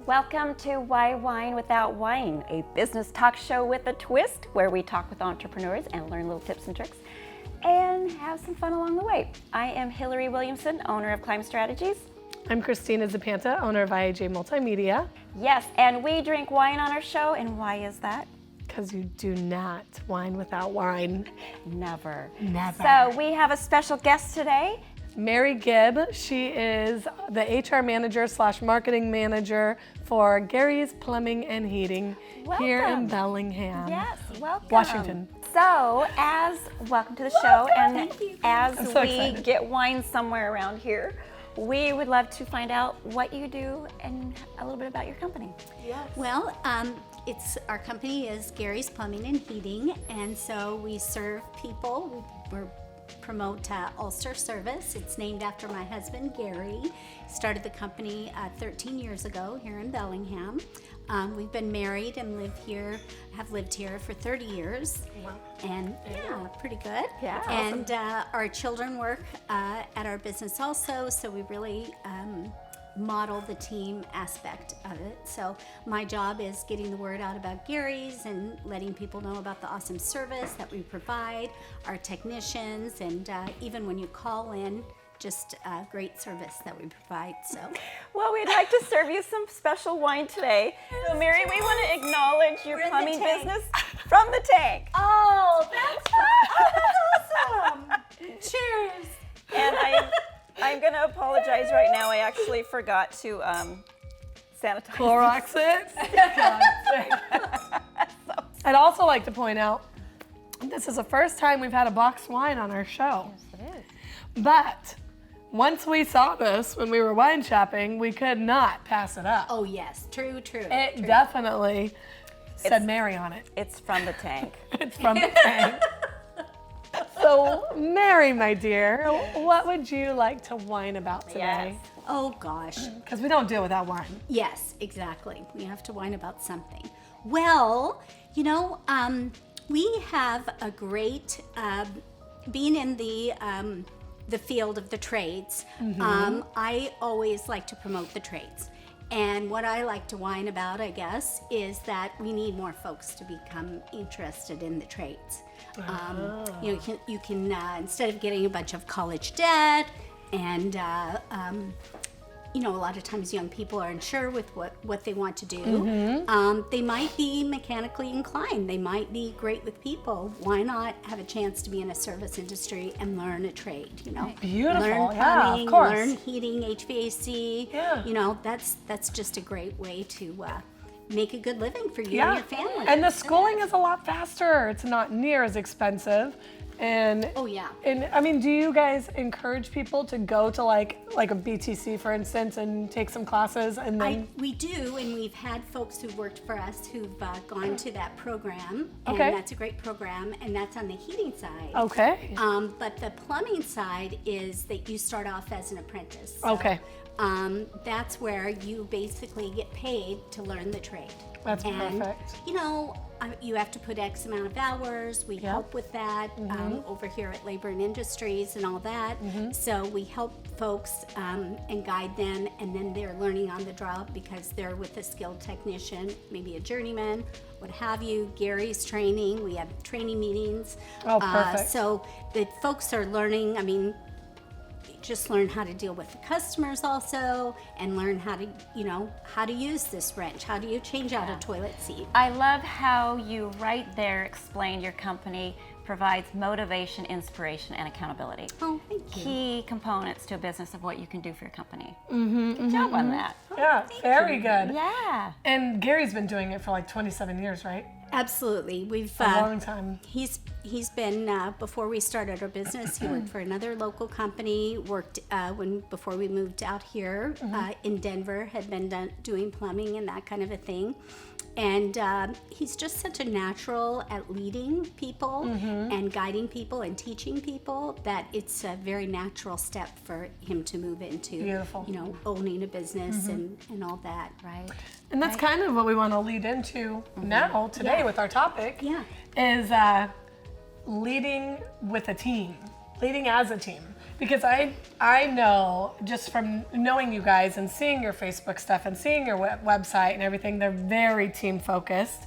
Welcome to Why Wine Without Wine, a business talk show with a twist where we talk with entrepreneurs and learn little tips and tricks and have some fun along the way. I am Hilary Williamson, owner of Climb Strategies. I'm Kristina Zapanta, owner of IAJ Media. Yes, and we drink wine on our show, and why is that? Because you do not wine without wine. Never. Never. So we have a special guest today. Mary Gibb. She is the HR manager / marketing manager for Gary's Plumbing and Heating here in Bellingham. Yes, welcome. Washington. So, welcome to the show, and as I'm so we excited. get wine somewhere around here, we would love to find out what you do and a little bit about your company. Yes. Well, our company is Gary's Plumbing and Heating, and so we serve people. We promote Ulster service. It's named after my husband, Gary. Started the company 13 years ago here in Bellingham. We've been married and have lived here for 30 years. Wow. And pretty good. Yeah. And our children work at our business also, so we really model the team aspect of it. So my job is getting the word out about Gary's and letting people know about the awesome service that we provide, our technicians, and even when you call in, just great service that we provide. So, Well, we'd like to serve you some special wine today. So, Mary, we want to acknowledge your plumbing business from the tank. oh, that's awesome! Cheers! And I'm going to apologize right now. I actually forgot to sanitize. Clorox it. I'd also like to point out, this is the first time we've had a boxed wine on our show. Yes, it is. But once we saw this when we were wine shopping, we could not pass it up. Oh yes, true. It definitely said Mary on it. It's from the tank. It's from the tank. So, Mary, my dear, what would you like to wine about today? Yes. Oh gosh. Because we don't deal without wine. Yes, exactly. We have to whine about something. Well, we have a great, being in the field of the trades, I always like to promote the trades. And what I like to whine about, I guess, is that we need more folks to become interested in the trades. You can instead of getting a bunch of college debt and a lot of times young people are unsure with what they want to do. They might be mechanically inclined. They might be great with people. Why not have a chance to be in a service industry and learn a trade? Beautiful. Learn Yeah, plumbing, of course. learn heating, HVAC. Yeah. That's just a great way to make a good living for you Yeah. and your family. And the schooling is a lot faster. It's not near as expensive. And Oh, yeah. And I mean, do you guys encourage people to go to like a BTC, for instance, and take some classes and then? We do, and we've had folks who worked for us who've gone to that program, and Okay. that's a great program, and that's on the heating side. Okay. But the plumbing side is that you start off as an apprentice. So, Okay. that's where you basically get paid to learn the trade. That's And, perfect. you have to put X amount of hours. We help with that over here at Labor and Industries and all that. So we help folks and guide them, and then they're learning on the job because they're with a skilled technician, maybe a journeyman, what have you. Gary's training. We have training meetings. Oh, perfect. So the folks are learning. I mean, just learn how to deal with the customers also, and learn how to use this wrench. How do you change out a toilet seat? I love how you right there explained your company provides motivation, inspiration, and accountability. Oh, thank you. Key components to a business of what you can do for your company. Good job on that. Yeah, very good. Yeah. And Gary's been doing it for like 27 years, right? Absolutely. We've A long time. He's been before we started our business. He worked for another local company. Worked before we moved out here in Denver. Had been doing plumbing and that kind of a thing. And he's just such a natural at leading people and guiding people and teaching people that it's a very natural step for him to move into. Beautiful. Owning a business and all that. Right. And that's kind of what we want to lead into now, today, with our topic, is leading with a team, leading as a team. Because I know just from knowing you guys and seeing your Facebook stuff and seeing your website and everything, they're very team focused,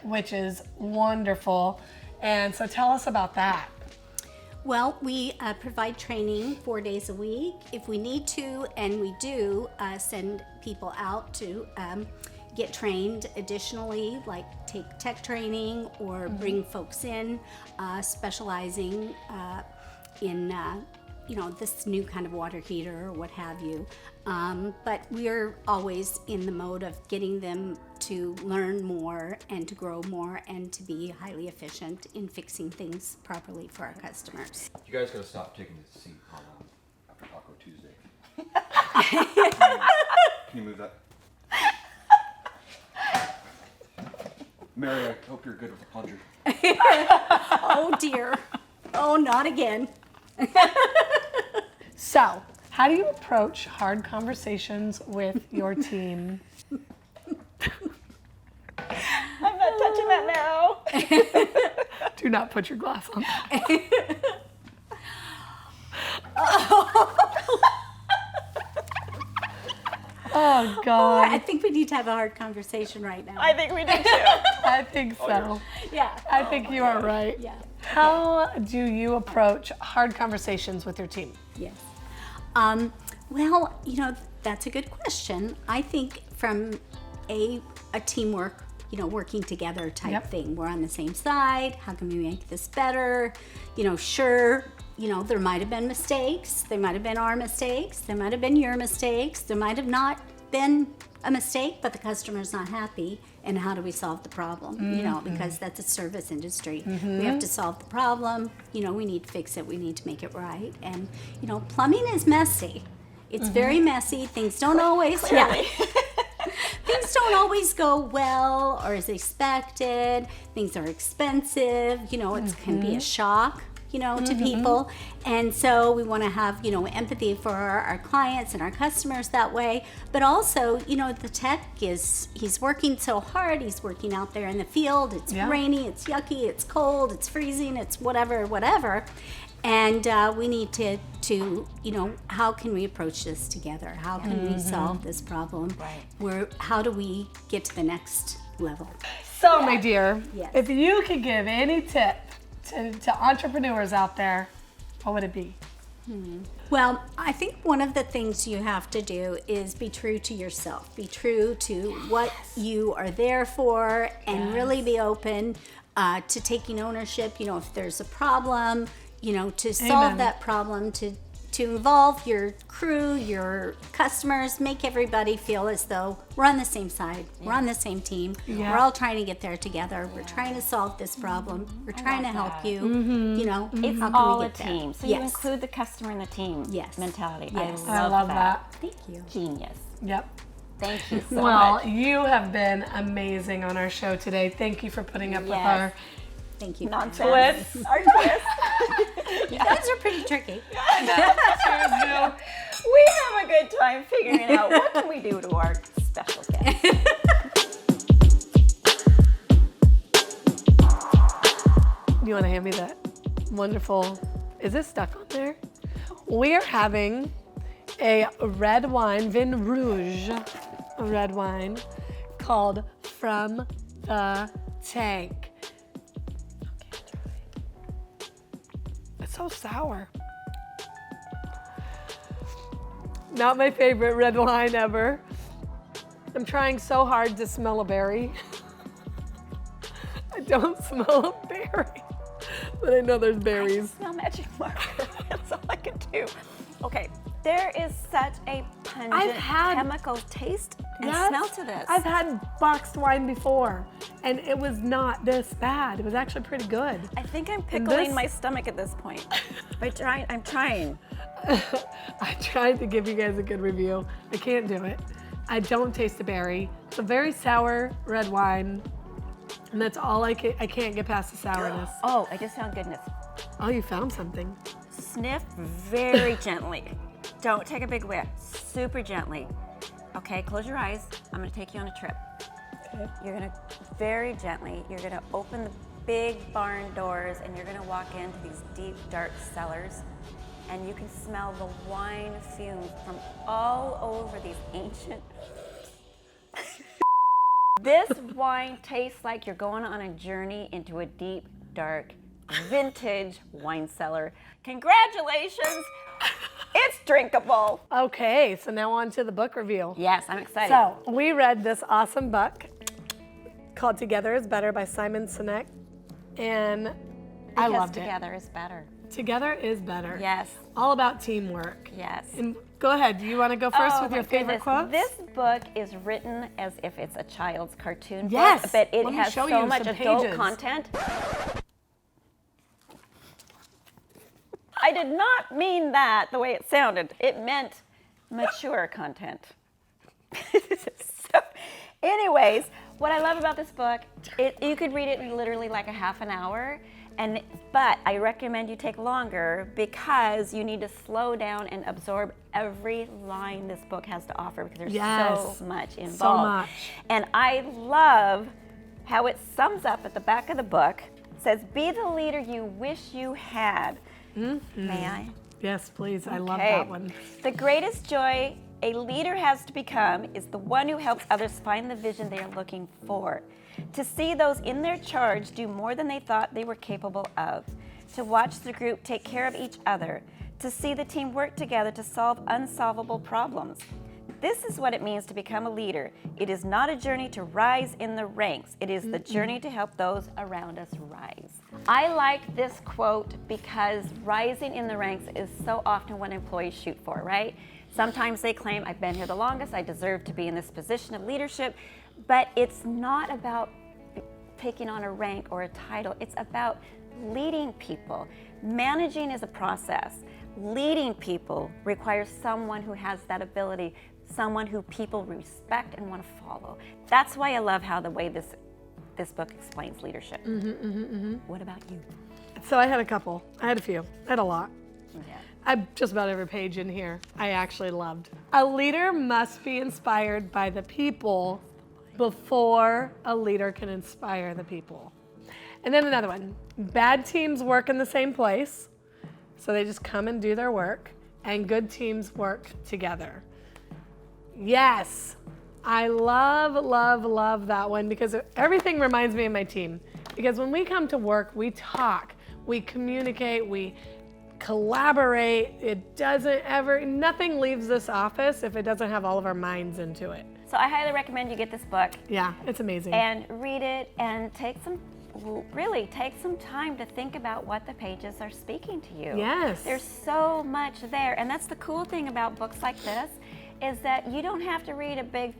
which is wonderful. And so tell us about that. Well, we provide training 4 days a week if we need to, and we do send people out to get trained additionally, like take tech training or bring folks in specializing in this new kind of water heater or what have you. But we're always in the mode of getting them to learn more and to grow more and to be highly efficient in fixing things properly for our customers. You guys gotta stop taking the seat on after Taco Tuesday. Can you move that? Mary, I hope you're good with the plunger. Oh dear. Oh, not again. So, how do you approach hard conversations with your team? I'm not touching that now. Do not put your glass on. Oh, God. I think we need to have a hard conversation right now. I think we do too. I think so. Yeah. I think you are right. Yeah. How do you approach hard conversations with your team? Yes. Well, that's a good question. I think from a teamwork, working together type thing. We're on the same side. How can we make this better? Sure, there might have been mistakes. They might have been our mistakes. There might have been your mistakes. There might have not been a mistake, but the customer's not happy. And how do we solve the problem? Because that's a service industry. We have to solve the problem. We need to fix it. We need to make it right. And, plumbing is messy. It's very messy. Things don't always, things don't always go well or as expected. Things are expensive. It can be a shock, to people. And so we want to have, empathy for our clients and our customers that way. But also, the tech he's working so hard. He's working out there in the field. It's rainy, it's yucky, it's cold, it's freezing, it's whatever. And we need to how can we approach this together? How can we solve this problem? Right. How do we get to the next level? So, my dear, Yes. if you could give any tip to entrepreneurs out there, what would it be? Well, I think one of the things you have to do is be true to yourself. Be true to what you are there for and really be open to taking ownership. If there's a problem, to solve that problem, to involve your crew, your customers, make everybody feel as though we're on the same side, we're on the same team, we're all trying to get there together, we're trying to solve this problem, we're trying to help you, It's how can all we a get there? team. So you include the customer in the team mentality. Yes. I love that. Thank you. Genius. Yep. Thank you so Well, much. you have been amazing on our show today. Thank you for putting up with our Thank you. Nonsense. Our twist. You guys are pretty tricky. We have a good time figuring out what can we do to our special guest. You want to hand me that wonderful, is it stuck on there? We are having a red wine, Vin Rouge, a red wine called From the Tank. It's so sour. Not my favorite red wine ever. I'm trying so hard to smell a berry. I don't smell a berry, but I know there's berries. I smell magic marker. That's all I can do. Okay, there is such a pungent chemical taste and smell to this. I've had boxed wine before, and it was not this bad. It was actually pretty good. I think I'm pickling my stomach at this point. I'm trying. I tried to give you guys a good review. I can't do it. I don't taste the berry. It's a very sour red wine, and that's all I can't get past the sourness. Oh, I just found goodness. Oh, you found something. Sniff very gently. Don't take a big whiff. Super gently. Okay, close your eyes. I'm gonna take you on a trip. Okay. You're gonna very gently, you're gonna open the big barn doors and you're gonna walk into these deep, dark cellars. and you can smell the wine fumes from all over these ancient. This wine tastes like you're going on a journey into a deep, dark, vintage wine cellar. Congratulations! It's drinkable. Okay, so now on to the book review. Yes, I'm excited. So we read this awesome book called Together is Better by Simon Sinek, and I loved it. Together is better. Together is Better. Yes. All about teamwork. Yes. And go ahead, do you want to go first with my your favorite quotes? This book is written as if it's a child's cartoon Yes. book, but it Let me has show so you much some adult pages. content. I did not mean that the way it sounded. It meant mature content. So, anyways, what I love about this book, you could read it in literally like a half an hour, but I recommend you take longer because you need to slow down and absorb every line this book has to offer because there's so much involved. So much. And I love how it sums up at the back of the book. It says, "Be the leader you wish you had." May I? Yes, please. I love Okay. that one. The greatest joy a leader has to become is the one who helps others find the vision they are looking for. To see those in their charge do more than they thought they were capable of. To watch the group take care of each other. To see the team work together to solve unsolvable problems. This is what it means to become a leader. It is not a journey to rise in the ranks. It is the journey to help those around us rise. I like this quote because rising in the ranks is so often what employees shoot for, right? Sometimes they claim, I've been here the longest, I deserve to be in this position of leadership, but it's not about taking on a rank or a title. It's about leading people. Managing is a process. Leading people requires someone who has that ability, someone who people respect and want to follow. That's why I love how the way this book explains leadership. What about you? So I had a couple. I had a few. I had a lot. Yeah. Just about every page in here I actually loved. A leader must be inspired by the people before a leader can inspire the people. And then another one. Bad teams work in the same place, so they just come and do their work, and good teams work together. Yes, I love that one because everything reminds me of my team. Because when we come to work, we talk, we communicate, we collaborate. Nothing leaves this office if it doesn't have all of our minds into it. So I highly recommend you get this book Yeah, it's amazing. and read it and take some time to think about what the pages are speaking to you. Yes. There's so much there. And that's the cool thing about books like this is that you don't have to read a big,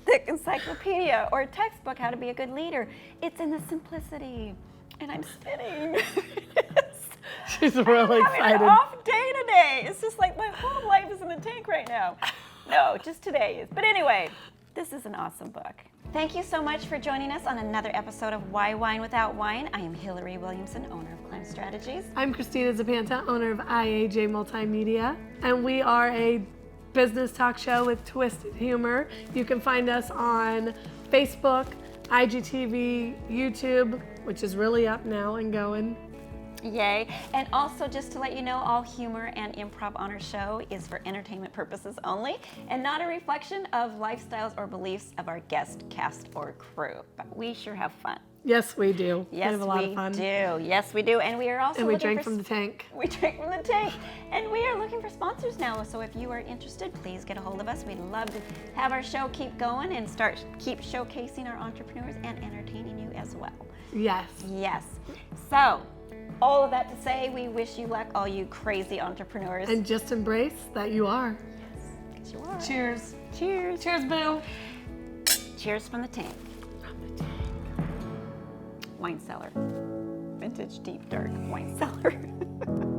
thick encyclopedia or a textbook how to be a good leader. It's in the simplicity. And I'm spinning. She's really I'm excited. having an off day today. It's just like my whole life is in the tank right now. No, just today is. But anyway, this is an awesome book. Thank you so much for joining us on another episode of Why Wine Without Wine. I am Hilary Williamson, owner of Climb Strategies. I'm Kristina Zapanta, owner of IAJ Media, and we are a business talk show with twisted humor. You can find us on Facebook, IGTV, YouTube, which is really up now and going. Yay. And also, just to let you know, all humor and improv on our show is for entertainment purposes only and not a reflection of lifestyles or beliefs of our guest, cast, or crew. But we sure have fun. Yes, we do. Yes, we have a lot of fun. do. Yes, we do. And we are also And we looking drink for from the tank. We drink from the tank. And we are looking for sponsors now. So if you are interested, please get a hold of us. We'd love to have our show keep going and keep showcasing our entrepreneurs and entertaining you as well. Yes. Yes. So, all of that to say, we wish you luck, all you crazy entrepreneurs. And just embrace that you are. Yes, you are. Cheers. Cheers. Cheers, boo. Cheers from the tank. Wine cellar. Vintage, deep, dark wine cellar.